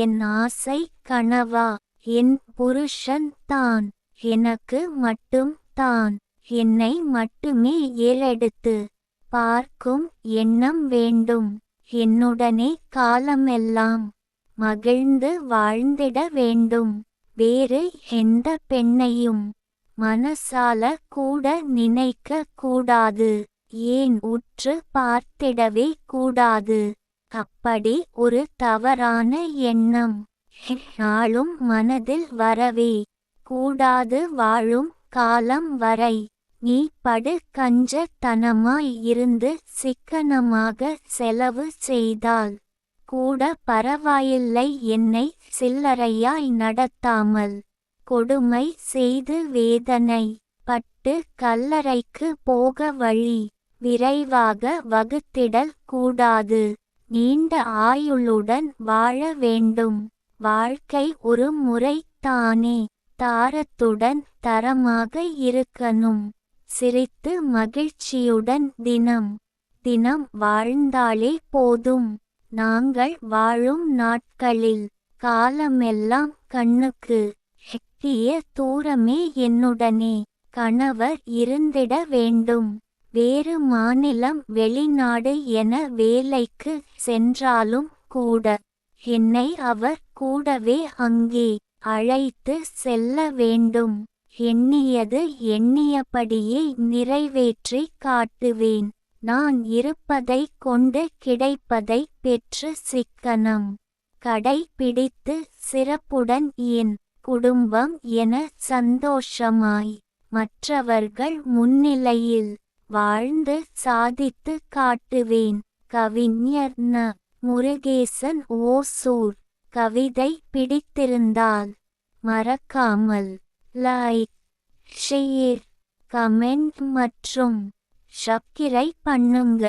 என் ஆசை கனவா? என் புருஷன் தான். எனக்கு மட்டும் தான். என்னை மட்டுமே ஏறெடுத்து பார்க்கும் எண்ணம் வேண்டும். என்னுடனே காலமெல்லாம் மகிழ்ந்து வாழ்ந்திட வேண்டும். வேறு எந்த பெண்ணையும் மனசால கூட நினைக்க கூடாது. ஏன் உற்று பார்த்திடவே கூடாது. அப்படி ஒரு தவறான எண்ணம் நாளும் மனதில் வரவே கூடாது. வாழும் காலம் வரை நீ படு கஞ்சத்தனமாய் இருந்து சிக்கனமாக செலவு செய்தால் கூட பரவாயில்லை. என்னை சில்லறையாய் நடத்தாமல் கொடுமை செய்து வேதனை பட்டு கல்லறைக்கு போக வழி விரைவாக வகுத்திடல் கூடாது. நீண்ட ஆயுளுடன் வாழ வேண்டும். வாழ்க்கை ஒரு முறை தானே. தாரத்துடன் தரமாக இருக்கணும். சிரித்து மகிழ்ச்சியுடன் தினம் தினம் வாழ்ந்தாலே போதும். நாங்கள் வாழும் நாட்களில் காலமெல்லாம் கண்ணுக்கு எட்டிய தூரமே என்னுடனே கணவர் இருந்திட வேண்டும். வேறு மாநிலம் வெளிநாடு என வேலைக்கு சென்றாலும் கூட என்னை அவர் கூடவே அங்கே அழைத்து செல்ல வேண்டும். எண்ணியது எண்ணியபடியே நிறைவேற்றி காட்டுவேன். நான் இருப்பதை கொண்டு கிடைப்பதை பெற்று சிக்கனம் கடைபிடித்து சிறப்புடன் என் குடும்பம் என சந்தோஷமாய் மற்றவர்கள் முன்னிலையில் வாழ்ந்து சாதித்து காட்டுவேன். கவிஞர் ந. முருகேசன், ஓசூர். கவிதை பிடித்திருந்தால் மறக்காமல் லைக், ஷேர், கமெண்ட் மற்றும் சப்ஸ்கிரைப் பண்ணுங்க.